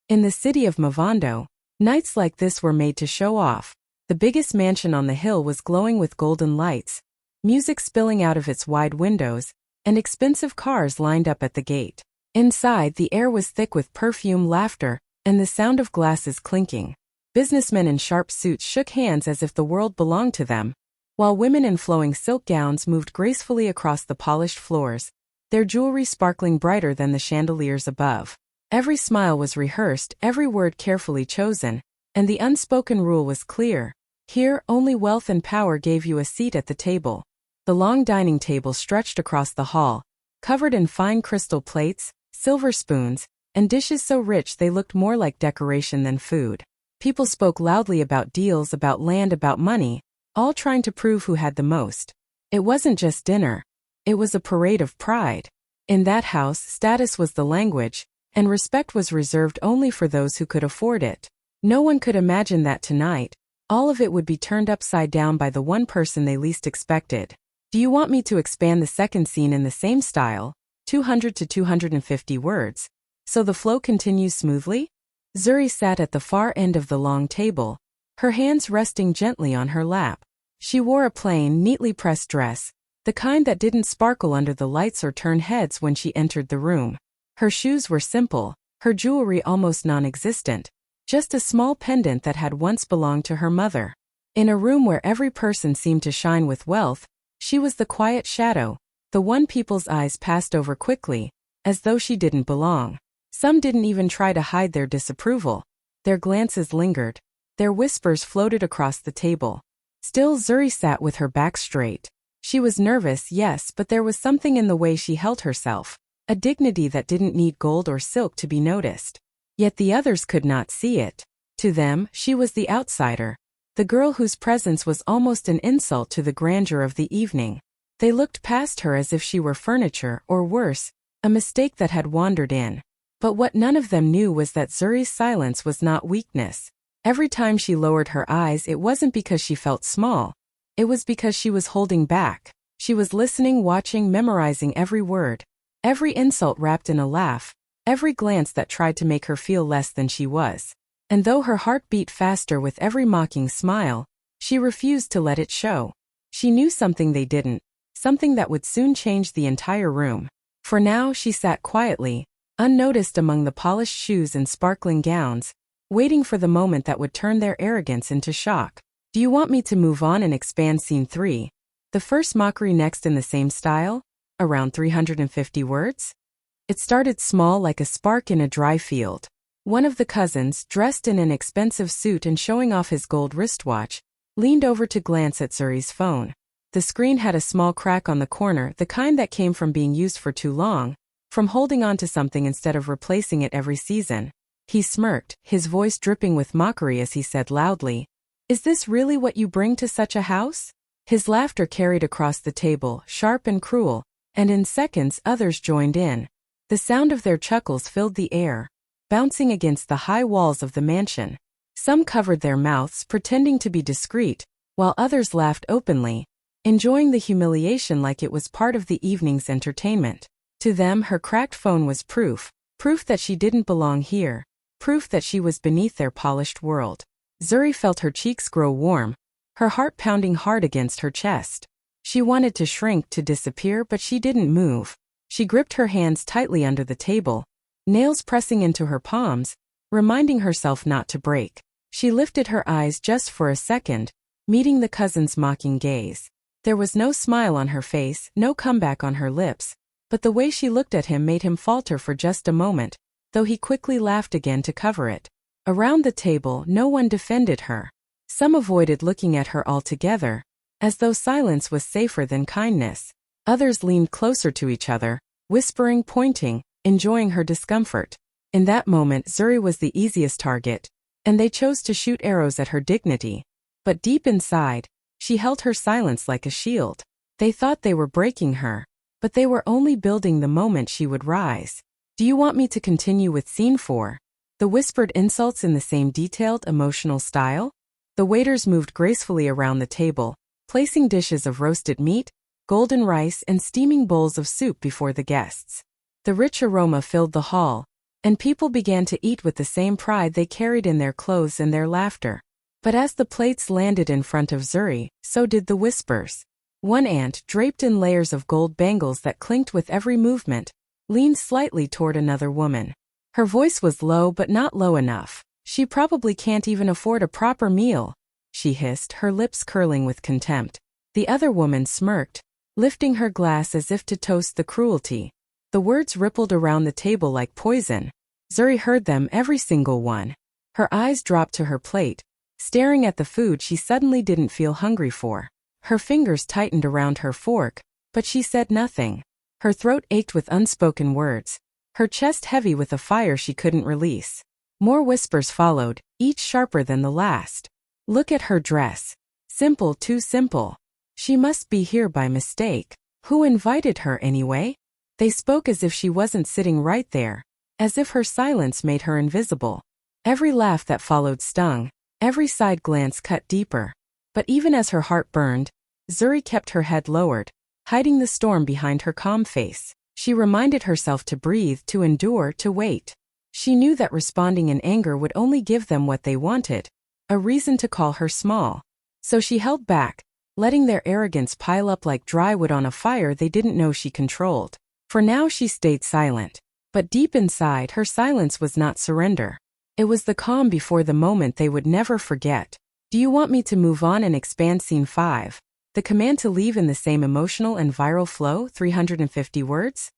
In the city of Movando, nights like this were made to show off. The biggest mansion on the hill was glowing with golden lights, music spilling out of its wide windows, and expensive cars lined up at the gate. Inside, the air was thick with perfume, laughter, and the sound of glasses clinking. Businessmen in sharp suits shook hands as if the world belonged to them, while women in flowing silk gowns moved gracefully across the polished floors, their jewelry sparkling brighter than the chandeliers above. Every smile was rehearsed, every word carefully chosen, and the unspoken rule was clear. Here, only wealth and power gave you a seat at the table. The long dining table stretched across the hall, covered in fine crystal plates, silver spoons, and dishes so rich they looked more like decoration than food. People spoke loudly about deals, about land, about money, all trying to prove who had the most. It wasn't just dinner. It was a parade of pride. In that house, status was the language, and respect was reserved only for those who could afford it. No one could imagine that tonight, all of it would be turned upside down by the one person they least expected. Do you want me to expand the second scene in the same style, 200 to 250 words, so the flow continues smoothly? Zuri sat at the far end of the long table, her hands resting gently on her lap. She wore a plain, neatly pressed dress, the kind that didn't sparkle under the lights or turn heads when she entered the room. Her shoes were simple, her jewelry almost non-existent, just a small pendant that had once belonged to her mother. In a room where every person seemed to shine with wealth, she was the quiet shadow, the one people's eyes passed over quickly, as though she didn't belong. Some didn't even try to hide their disapproval. Their glances lingered. Their whispers floated across the table. Still, Zuri sat with her back straight. She was nervous, yes, but there was something in the way she held herself, a dignity that didn't need gold or silk to be noticed. Yet the others could not see it. To them, she was the outsider, the girl whose presence was almost an insult to the grandeur of the evening. They looked past her as if she were furniture, or worse, a mistake that had wandered in. But what none of them knew was that Zuri's silence was not weakness. Every time she lowered her eyes, it wasn't because she felt small. It was because she was holding back. She was listening, watching, memorizing every word. Every insult wrapped in a laugh, every glance that tried to make her feel less than she was. And though her heart beat faster with every mocking smile, she refused to let it show. She knew something they didn't, something that would soon change the entire room. For now, she sat quietly, unnoticed among the polished shoes and sparkling gowns, waiting for the moment that would turn their arrogance into shock. Do you want me to move on and expand scene 3? The first mockery next in the same style? Around 350 words? It started small, like a spark in a dry field. One of the cousins, dressed in an expensive suit and showing off his gold wristwatch, leaned over to glance at Zuri's phone. The screen had a small crack on the corner, the kind that came from being used for too long, from holding on to something instead of replacing it every season. He smirked, his voice dripping with mockery as he said loudly, "Is this really what you bring to such a house?" His laughter carried across the table, sharp and cruel, and in seconds others joined in. The sound of their chuckles filled the air, bouncing against the high walls of the mansion. Some covered their mouths, pretending to be discreet, while others laughed openly, enjoying the humiliation like it was part of the evening's entertainment. To them, her cracked phone was proof that she didn't belong here, proof that she was beneath their polished world. Zuri felt her cheeks grow warm, her heart pounding hard against her chest. She wanted to shrink, to disappear, but she didn't move. She gripped her hands tightly under the table, nails pressing into her palms, reminding herself not to break. She lifted her eyes just for a second, meeting the cousin's mocking gaze. There was no smile on her face, no comeback on her lips, but the way she looked at him made him falter for just a moment, though he quickly laughed again to cover it. Around the table, no one defended her. Some avoided looking at her altogether, as though silence was safer than kindness. Others leaned closer to each other, whispering, pointing, enjoying her discomfort. In that moment, Zuri was the easiest target, and they chose to shoot arrows at her dignity. But deep inside, she held her silence like a shield. They thought they were breaking her, but they were only building the moment she would rise. Do you want me to continue with scene 4? The whispered insults in the same detailed, emotional style? The waiters moved gracefully around the table, placing dishes of roasted meat, golden rice, and steaming bowls of soup before the guests. The rich aroma filled the hall, and people began to eat with the same pride they carried in their clothes and their laughter. But as the plates landed in front of Zuri, so did the whispers. One aunt, draped in layers of gold bangles that clinked with every movement, leaned slightly toward another woman. Her voice was low but not low enough. "She probably can't even afford a proper meal," she hissed, her lips curling with contempt. The other woman smirked, lifting her glass as if to toast the cruelty. The words rippled around the table like poison. Zuri heard them, every single one. Her eyes dropped to her plate, staring at the food she suddenly didn't feel hungry for. Her fingers tightened around her fork, but she said nothing. Her throat ached with unspoken words, her chest heavy with a fire she couldn't release. More whispers followed, each sharper than the last. "Look at her dress. Simple, too simple. She must be here by mistake. Who invited her anyway?" They spoke as if she wasn't sitting right there, as if her silence made her invisible. Every laugh that followed stung, every side glance cut deeper. But even as her heart burned, Zuri kept her head lowered, hiding the storm behind her calm face. She reminded herself to breathe, to endure, to wait. She knew that responding in anger would only give them what they wanted, a reason to call her small. So she held back, letting their arrogance pile up like dry wood on a fire they didn't know she controlled. For now she stayed silent. But deep inside, her silence was not surrender. It was the calm before the moment they would never forget. "Do you want me to move on and expand scene 5? The command to leave in the same emotional and viral flow, 350 words?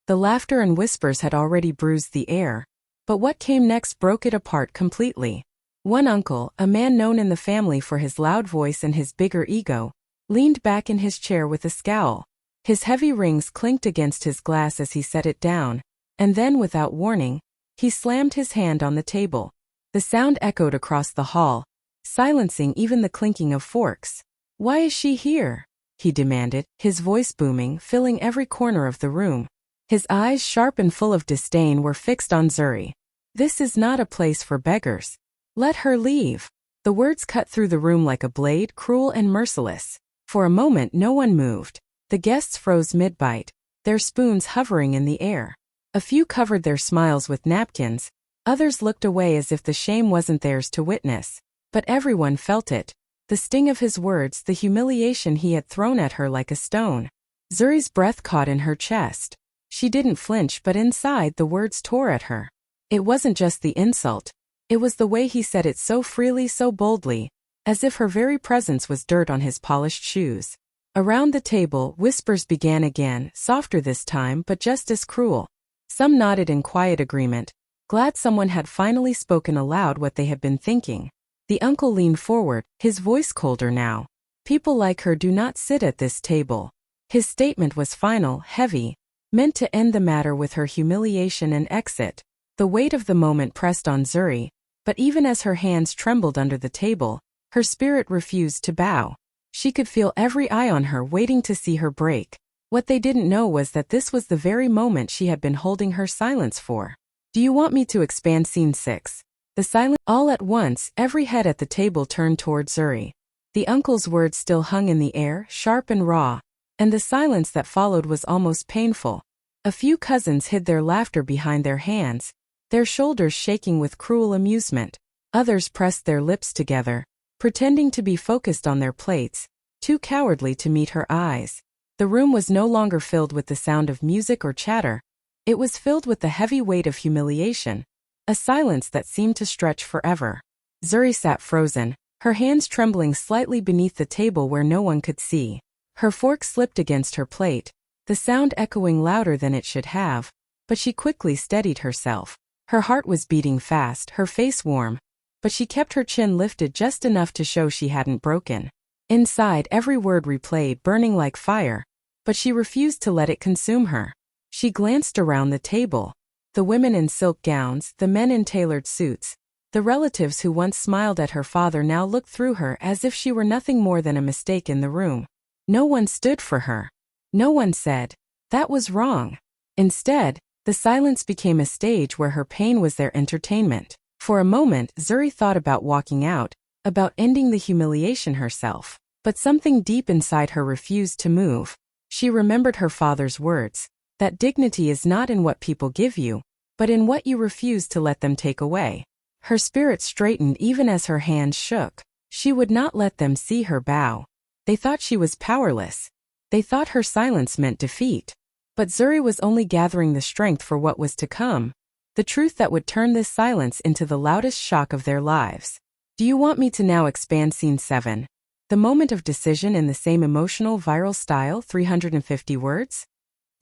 The laughter and whispers had already bruised the air, but what came next broke it apart completely. One uncle, a man known in the family for his loud voice and his bigger ego, leaned back in his chair with a scowl. His heavy rings clinked against his glass as he set it down, and then, without warning, he slammed his hand on the table. The sound echoed across the hall, silencing even the clinking of forks. "Why is she here?" he demanded, his voice booming, filling every corner of the room. His eyes, sharp and full of disdain, were fixed on Zuri. "This is not a place for beggars. Let her leave." The words cut through the room like a blade, cruel and merciless. For a moment no one moved. The guests froze mid-bite, their spoons hovering in the air. A few covered their smiles with napkins, others looked away as if the shame wasn't theirs to witness. But everyone felt it. The sting of his words, the humiliation he had thrown at her like a stone. Zuri's breath caught in her chest. She didn't flinch, but inside the words tore at her. It wasn't just the insult. It was the way he said it, so freely, so boldly, as if her very presence was dirt on his polished shoes. Around the table, whispers began again, softer this time but just as cruel. Some nodded in quiet agreement, glad someone had finally spoken aloud what they had been thinking. The uncle leaned forward, his voice colder now. "People like her do not sit at this table." His statement was final, heavy, meant to end the matter with her humiliation and exit. The weight of the moment pressed on Zuri, but even as her hands trembled under the table, her spirit refused to bow. She could feel every eye on her, waiting to see her break. What they didn't know was that this was the very moment she had been holding her silence for. "Do you want me to expand scene 6? The silence." All at once, every head at the table turned toward Zuri. The uncle's words still hung in the air, sharp and raw, and the silence that followed was almost painful. A few cousins hid their laughter behind their hands, their shoulders shaking with cruel amusement. Others pressed their lips together, pretending to be focused on their plates, too cowardly to meet her eyes. The room was no longer filled with the sound of music or chatter. It was filled with the heavy weight of humiliation, a silence that seemed to stretch forever. Zuri sat frozen, her hands trembling slightly beneath the table where no one could see. Her fork slipped against her plate, the sound echoing louder than it should have, but she quickly steadied herself. Her heart was beating fast, her face warm, but she kept her chin lifted just enough to show she hadn't broken. Inside, every word replayed, burning like fire, but she refused to let it consume her. She glanced around the table. The women in silk gowns, the men in tailored suits, the relatives who once smiled at her father now looked through her as if she were nothing more than a mistake in the room. No one stood for her. No one said, "That was wrong." Instead, the silence became a stage where her pain was their entertainment. For a moment, Zuri thought about walking out, about ending the humiliation herself. But something deep inside her refused to move. She remembered her father's words, that dignity is not in what people give you, but in what you refuse to let them take away. Her spirit straightened even as her hands shook. She would not let them see her bow. They thought she was powerless. They thought her silence meant defeat. But Zuri was only gathering the strength for what was to come, the truth that would turn this silence into the loudest shock of their lives. Do you want me to now expand Scene 7? The moment of decision in the same emotional viral style, 350 words?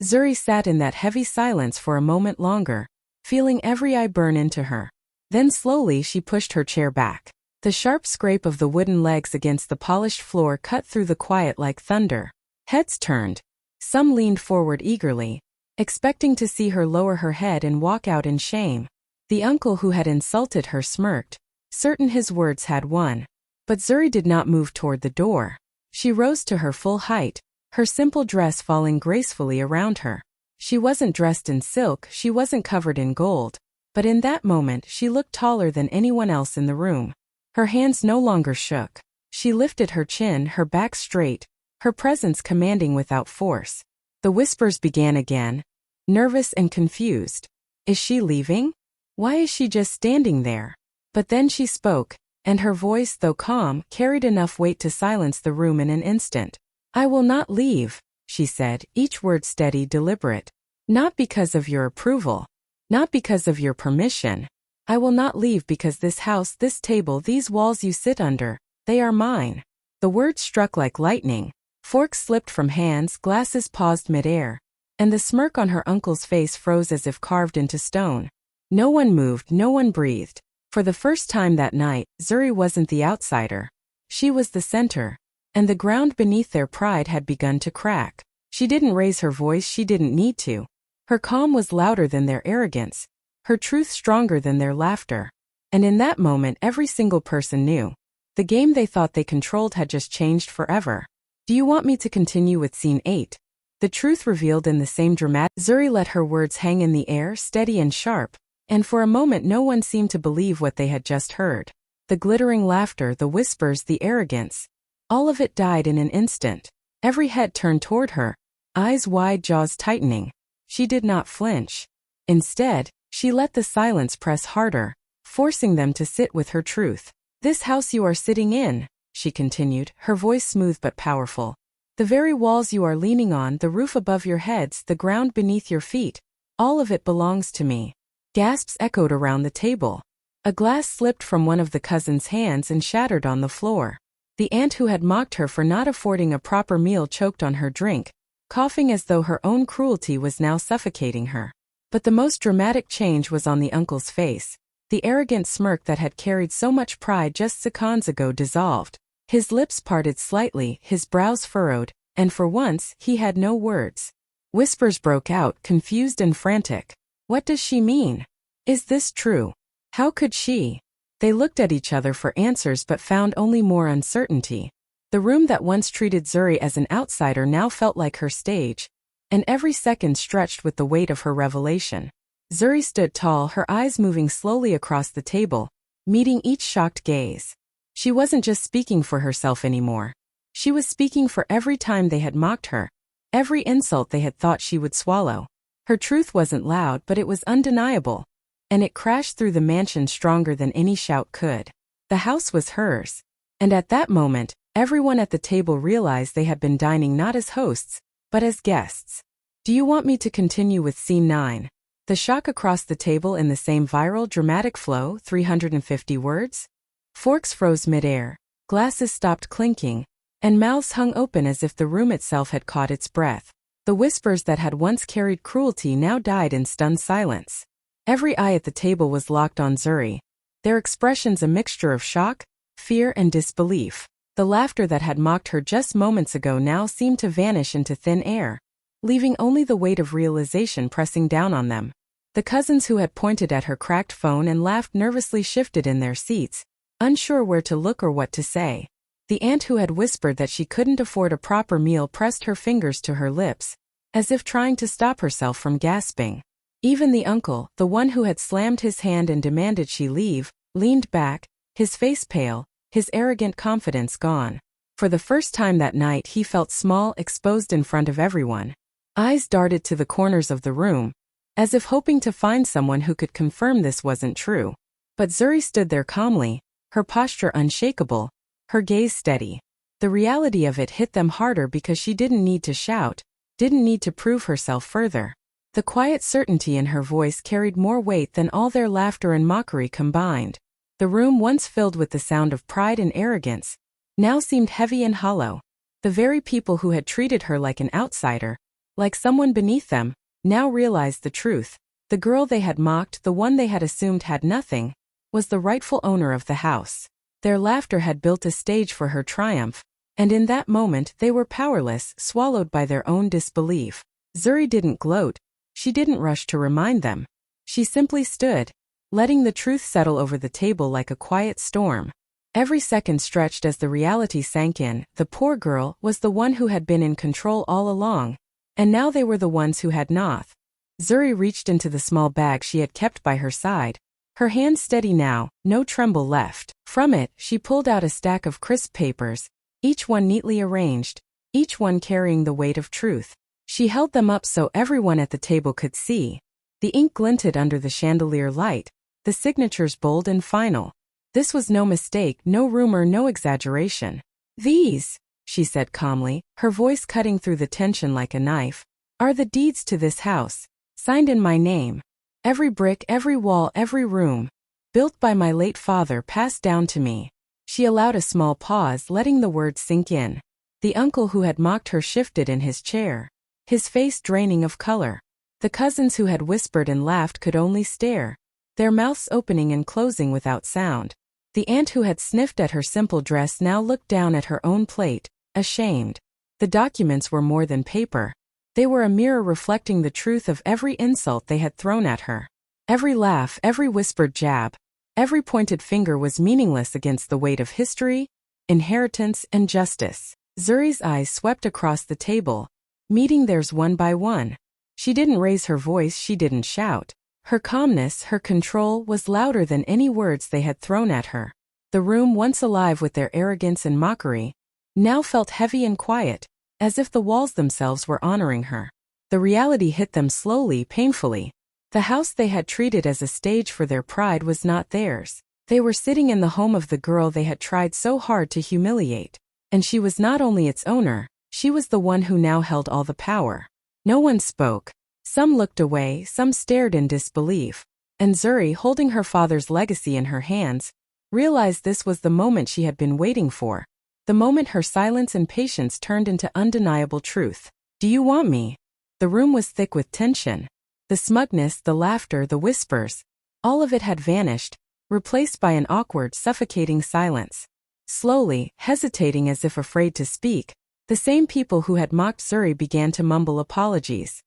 Zuri sat in that heavy silence for a moment longer, feeling every eye burn into her. Then slowly she pushed her chair back. The sharp scrape of the wooden legs against the polished floor cut through the quiet like thunder. Heads turned. Some leaned forward eagerly, expecting to see her lower her head and walk out in shame. The uncle who had insulted her smirked, certain his words had won. But Zuri did not move toward the door. She rose to her full height, her simple dress falling gracefully around her. She wasn't dressed in silk, she wasn't covered in gold, but in that moment she looked taller than anyone else in the room. Her hands no longer shook. She lifted her chin, her back straight, her presence commanding without force. The whispers began again, nervous and confused. Is she leaving? Why is she just standing there? But then she spoke, and her voice, though calm, carried enough weight to silence the room in an instant. I will not leave, she said, each word steady, deliberate. Not because of your approval. Not because of your permission. I will not leave because this house, this table, these walls you sit under, they are mine. The words struck like lightning. Forks slipped from hands, glasses paused midair, and the smirk on her uncle's face froze as if carved into stone. No one moved, no one breathed. For the first time that night, Zuri wasn't the outsider. She was the center, and the ground beneath their pride had begun to crack. She didn't raise her voice, she didn't need to. Her calm was louder than their arrogance, her truth stronger than their laughter. And in that moment every single person knew. The game they thought they controlled had just changed forever. Do you want me to continue with Scene 8? The truth revealed in the same dramatic. Zuri let her words hang in the air, steady and sharp, and for a moment no one seemed to believe what they had just heard. The glittering laughter, the whispers, the arrogance. All of it died in an instant. Every head turned toward her, eyes wide, jaws tightening. She did not flinch. Instead, she let the silence press harder, forcing them to sit with her truth. This house you are sitting in, she continued, her voice smooth but powerful. The very walls you are leaning on, the roof above your heads, the ground beneath your feet, all of it belongs to me. Gasps echoed around the table. A glass slipped from one of the cousins' hands and shattered on the floor. The aunt who had mocked her for not affording a proper meal choked on her drink, coughing as though her own cruelty was now suffocating her. But the most dramatic change was on the uncle's face. The arrogant smirk that had carried so much pride just seconds ago dissolved. His lips parted slightly, his brows furrowed, and for once, he had no words. Whispers broke out, confused and frantic. What does she mean? Is this true? How could she? They looked at each other for answers but found only more uncertainty. The room that once treated Zuri as an outsider now felt like her stage, and every second stretched with the weight of her revelation. Zuri stood tall, her eyes moving slowly across the table, meeting each shocked gaze. She wasn't just speaking for herself anymore. She was speaking for every time they had mocked her, every insult they had thought she would swallow. Her truth wasn't loud, but it was undeniable, and it crashed through the mansion stronger than any shout could. The house was hers, and at that moment, everyone at the table realized they had been dining not as hosts, but as guests. Do you want me to continue with Scene 9? The shock across the table in the same viral, dramatic flow, 350 words? Forks froze midair, glasses stopped clinking, and mouths hung open as if the room itself had caught its breath. The whispers that had once carried cruelty now died in stunned silence. Every eye at the table was locked on Zuri, their expressions a mixture of shock, fear and disbelief. The laughter that had mocked her just moments ago now seemed to vanish into thin air, leaving only the weight of realization pressing down on them. The cousins who had pointed at her cracked phone and laughed nervously shifted in their seats, unsure where to look or what to say. The aunt who had whispered that she couldn't afford a proper meal pressed her fingers to her lips, as if trying to stop herself from gasping. Even the uncle, the one who had slammed his hand and demanded she leave, leaned back, his face pale, his arrogant confidence gone. For the first time that night he felt small, exposed in front of everyone. Eyes darted to the corners of the room, as if hoping to find someone who could confirm this wasn't true. But Zuri stood there calmly, her posture unshakable, her gaze steady. The reality of it hit them harder because she didn't need to shout, didn't need to prove herself further. The quiet certainty in her voice carried more weight than all their laughter and mockery combined. The room, once filled with the sound of pride and arrogance, now seemed heavy and hollow. The very people who had treated her like an outsider, like someone beneath them, now realized the truth. The girl they had mocked, the one they had assumed had nothing, was the rightful owner of the house. Their laughter had built a stage for her triumph, and in that moment they were powerless, swallowed by their own disbelief. Zuri didn't gloat. She didn't rush to remind them. She simply stood, letting the truth settle over the table like a quiet storm. Every second stretched as the reality sank in. The poor girl was the one who had been in control all along, and now they were the ones who had not. Zuri reached into the small bag she had kept by her side, her hand steady now, no tremble left. From it, she pulled out a stack of crisp papers, each one neatly arranged, each one carrying the weight of truth. She held them up so everyone at the table could see. The ink glinted under the chandelier light, the signatures bold and final. This was no mistake, no rumor, no exaggeration. "These," she said calmly, her voice cutting through the tension like a knife, "are the deeds to this house, signed in my name. Every brick, every wall, every room, built by my late father, passed down to me." She allowed a small pause, letting the words sink in. The uncle who had mocked her shifted in his chair, his face draining of color. The cousins who had whispered and laughed could only stare, their mouths opening and closing without sound. The aunt who had sniffed at her simple dress now looked down at her own plate, ashamed. The documents were more than paper. They were a mirror reflecting the truth of every insult they had thrown at her. Every laugh, every whispered jab, every pointed finger was meaningless against the weight of history, inheritance, and justice. Zuri's eyes swept across the table, meeting theirs one by one. She didn't raise her voice, she didn't shout. Her calmness, her control, was louder than any words they had thrown at her. The room, once alive with their arrogance and mockery, now felt heavy and quiet, as if the walls themselves were honoring her. The reality hit them slowly, painfully. The house they had treated as a stage for their pride was not theirs. They were sitting in the home of the girl they had tried so hard to humiliate. And she was not only its owner, she was the one who now held all the power. No one spoke. Some looked away, some stared in disbelief. And Zuri, holding her father's legacy in her hands, realized this was the moment she had been waiting for. The moment her silence and patience turned into undeniable truth. "Do you want me?" The room was thick with tension. The smugness, the laughter, the whispers, all of it had vanished, replaced by an awkward, suffocating silence. Slowly, hesitating as if afraid to speak, the same people who had mocked Zuri began to mumble apologies.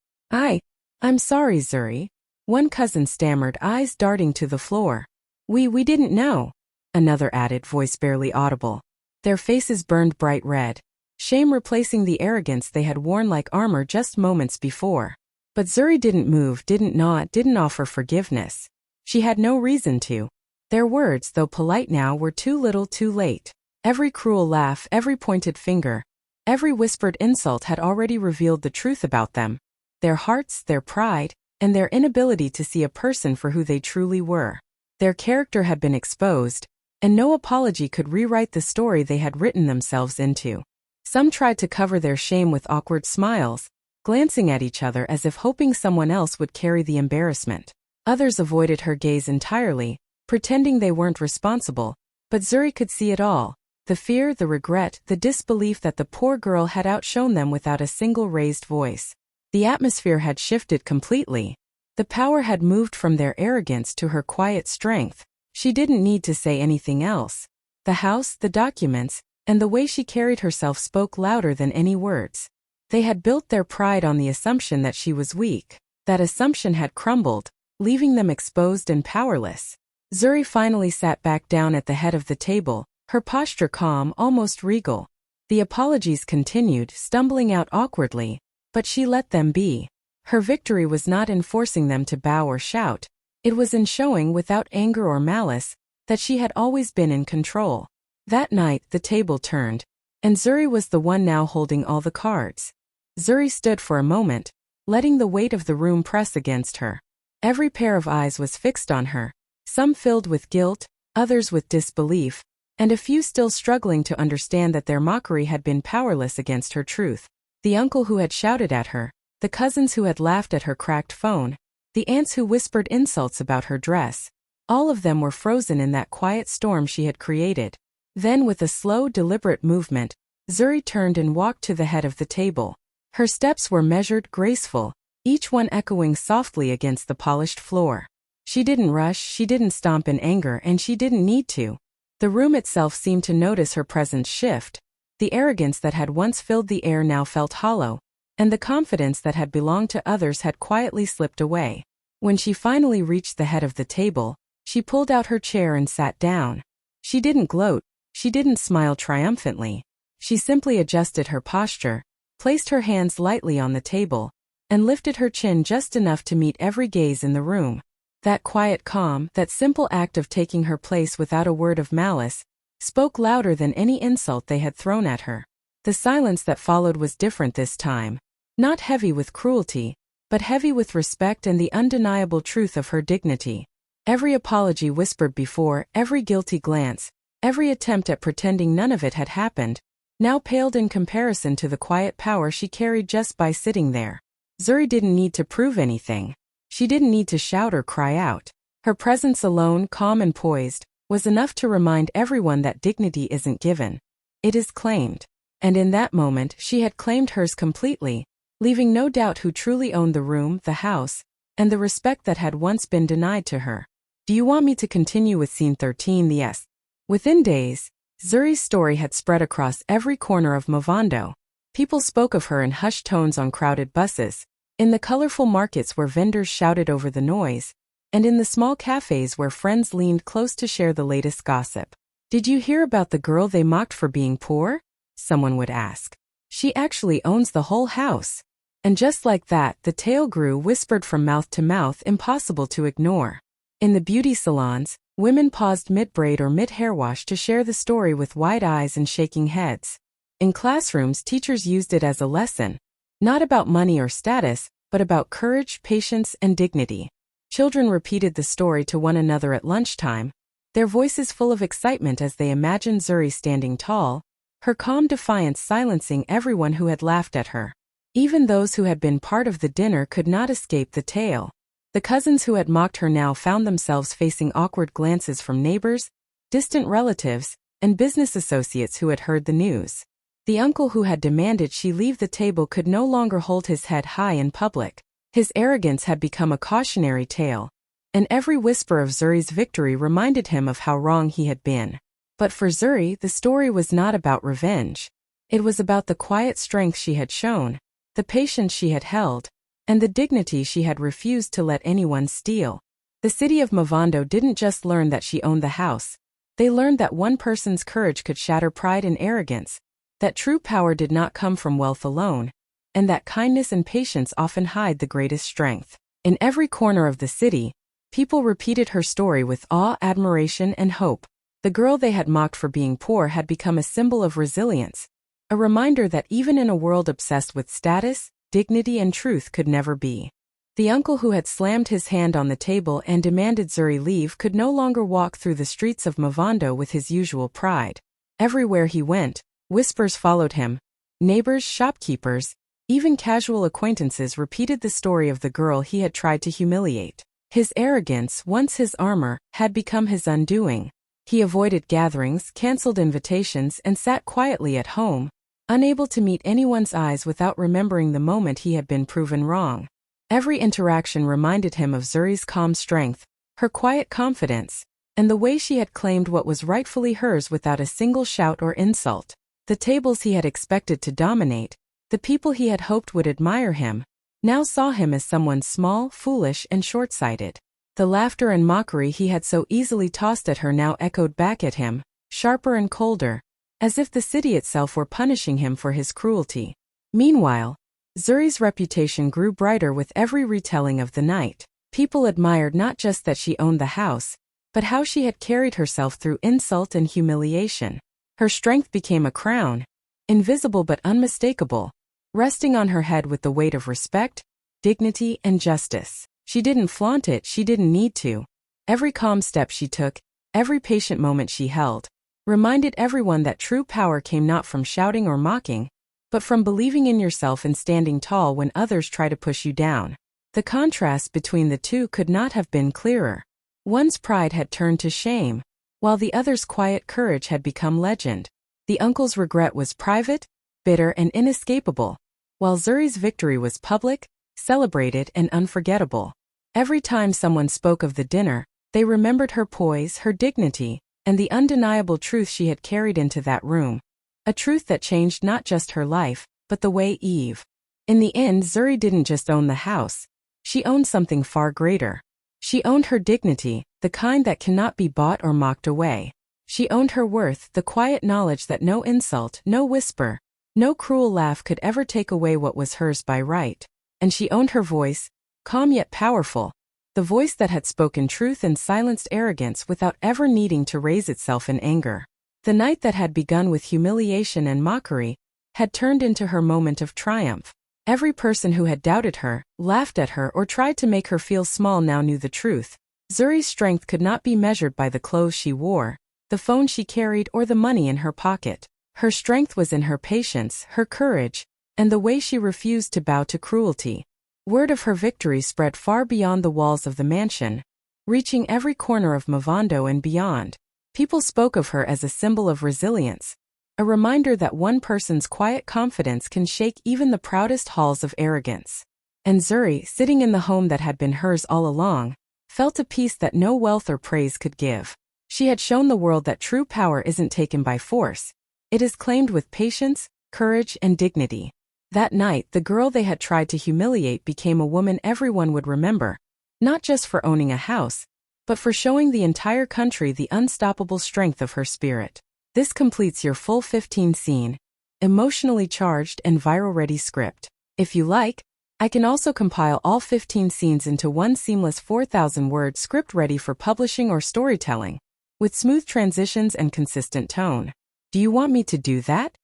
I'm sorry, Zuri," one cousin stammered, eyes darting to the floor. We didn't know," another added, voice barely audible. Their faces burned bright red, shame replacing the arrogance they had worn like armor just moments before. But Zuri didn't move, didn't nod, didn't offer forgiveness. She had no reason to. Their words, though polite now, were too little too late. Every cruel laugh, every pointed finger, every whispered insult had already revealed the truth about them. Their hearts, their pride, and their inability to see a person for who they truly were. Their character had been exposed, and no apology could rewrite the story they had written themselves into. Some tried to cover their shame with awkward smiles, glancing at each other as if hoping someone else would carry the embarrassment. Others avoided her gaze entirely, pretending they weren't responsible, but Zuri could see it all. The fear, the regret, the disbelief that the poor girl had outshone them without a single raised voice. The atmosphere had shifted completely. The power had moved from their arrogance to her quiet strength. She didn't need to say anything else. The house, the documents, and the way she carried herself spoke louder than any words. They had built their pride on the assumption that she was weak. That assumption had crumbled, leaving them exposed and powerless. Zuri finally sat back down at the head of the table, her posture calm, almost regal. The apologies continued, stumbling out awkwardly, but she let them be. Her victory was not in forcing them to bow or shout. It was in showing, without anger or malice, that she had always been in control. That night, the table turned, and Zuri was the one now holding all the cards. Zuri stood for a moment, letting the weight of the room press against her. Every pair of eyes was fixed on her, some filled with guilt, others with disbelief, and a few still struggling to understand that their mockery had been powerless against her truth. The uncle who had shouted at her, the cousins who had laughed at her cracked phone, the aunts who whispered insults about her dress, all of them were frozen in that quiet storm she had created. Then with a slow, deliberate movement, Zuri turned and walked to the head of the table. Her steps were measured, graceful, each one echoing softly against the polished floor. She didn't rush, she didn't stomp in anger, and she didn't need to. The room itself seemed to notice her presence shift. The arrogance that had once filled the air now felt hollow, and the confidence that had belonged to others had quietly slipped away. When she finally reached the head of the table, she pulled out her chair and sat down. She didn't gloat, she didn't smile triumphantly. She simply adjusted her posture, placed her hands lightly on the table, and lifted her chin just enough to meet every gaze in the room. That quiet calm, that simple act of taking her place without a word of malice, spoke louder than any insult they had thrown at her. The silence that followed was different this time, not heavy with cruelty, but heavy with respect and the undeniable truth of her dignity. Every apology whispered before, every guilty glance, every attempt at pretending none of it had happened, now paled in comparison to the quiet power she carried just by sitting there. Zuri didn't need to prove anything. She didn't need to shout or cry out. Her presence alone, calm and poised, was enough to remind everyone that dignity isn't given. It is claimed. And in that moment she had claimed hers completely, leaving no doubt who truly owned the room, the house, and the respect that had once been denied to her. Do you want me to continue with scene 13? Yes. Within days, Zuri's story had spread across every corner of Movando. People spoke of her in hushed tones on crowded buses, in the colorful markets where vendors shouted over the noise, and in the small cafes where friends leaned close to share the latest gossip. Did you hear about the girl they mocked for being poor? Someone would ask. She actually owns the whole house. And just like that, the tale grew, whispered from mouth to mouth, impossible to ignore. In the beauty salons, women paused mid-braid or mid-hair wash to share the story with wide eyes and shaking heads. In classrooms, teachers used it as a lesson, not about money or status, but about courage, patience, and dignity. Children repeated the story to one another at lunchtime, their voices full of excitement as they imagined Zuri standing tall, her calm defiance silencing everyone who had laughed at her. Even those who had been part of the dinner could not escape the tale. The cousins who had mocked her now found themselves facing awkward glances from neighbors, distant relatives, and business associates who had heard the news. The uncle who had demanded she leave the table could no longer hold his head high in public. His arrogance had become a cautionary tale, and every whisper of Zuri's victory reminded him of how wrong he had been. But for Zuri, the story was not about revenge. It was about the quiet strength she had shown, the patience she had held, and the dignity she had refused to let anyone steal. The city of Movando didn't just learn that she owned the house. They learned that one person's courage could shatter pride and arrogance, that true power did not come from wealth alone, and that kindness and patience often hide the greatest strength. In every corner of the city, people repeated her story with awe, admiration, and hope. The girl they had mocked for being poor had become a symbol of resilience, a reminder that even in a world obsessed with status, dignity and truth could never be. The uncle who had slammed his hand on the table and demanded Zuri leave could no longer walk through the streets of Movando with his usual pride. Everywhere he went, whispers followed him. Neighbors, shopkeepers, even casual acquaintances repeated the story of the girl he had tried to humiliate. His arrogance, once his armor, had become his undoing. He avoided gatherings, canceled invitations, and sat quietly at home, unable to meet anyone's eyes without remembering the moment he had been proven wrong. Every interaction reminded him of Zuri's calm strength, her quiet confidence, and the way she had claimed what was rightfully hers without a single shout or insult. The tables he had expected to dominate, the people he had hoped would admire him, now saw him as someone small, foolish, and short-sighted. The laughter and mockery he had so easily tossed at her now echoed back at him, sharper and colder, as if the city itself were punishing him for his cruelty. Meanwhile, Zuri's reputation grew brighter with every retelling of the night. People admired not just that she owned the house, but how she had carried herself through insult and humiliation. Her strength became a crown, invisible but unmistakable, resting on her head with the weight of respect, dignity, and justice. She didn't flaunt it, she didn't need to. Every calm step she took, every patient moment she held, reminded everyone that true power came not from shouting or mocking, but from believing in yourself and standing tall when others try to push you down. The contrast between the two could not have been clearer. One's pride had turned to shame, while the other's quiet courage had become legend. The uncle's regret was private, bitter, and inescapable, while Zuri's victory was public, celebrated, and unforgettable. Every time someone spoke of the dinner, they remembered her poise, her dignity, and the undeniable truth she had carried into that room. A truth that changed not just her life, but the way Eve. In the end, Zuri didn't just own the house. She owned something far greater. She owned her dignity, the kind that cannot be bought or mocked away. She owned her worth, the quiet knowledge that no insult, no whisper, no cruel laugh could ever take away what was hers by right. And she owned her voice, calm yet powerful, the voice that had spoken truth and silenced arrogance without ever needing to raise itself in anger. The night that had begun with humiliation and mockery had turned into her moment of triumph. Every person who had doubted her, laughed at her, or tried to make her feel small now knew the truth. Zuri's strength could not be measured by the clothes she wore, the phone she carried, or the money in her pocket. Her strength was in her patience, her courage, and the way she refused to bow to cruelty. Word of her victory spread far beyond the walls of the mansion, reaching every corner of Mavando and beyond. People spoke of her as a symbol of resilience, a reminder that one person's quiet confidence can shake even the proudest halls of arrogance. And Zuri, sitting in the home that had been hers all along, felt a peace that no wealth or praise could give. She had shown the world that true power isn't taken by force. It is claimed with patience, courage, and dignity. That night, the girl they had tried to humiliate became a woman everyone would remember, not just for owning a house, but for showing the entire country the unstoppable strength of her spirit. This completes your full 15-scene, emotionally charged and viral-ready script. If you like, I can also compile all 15 scenes into one seamless 4,000-word script ready for publishing or storytelling, with smooth transitions and consistent tone. Do you want me to do that?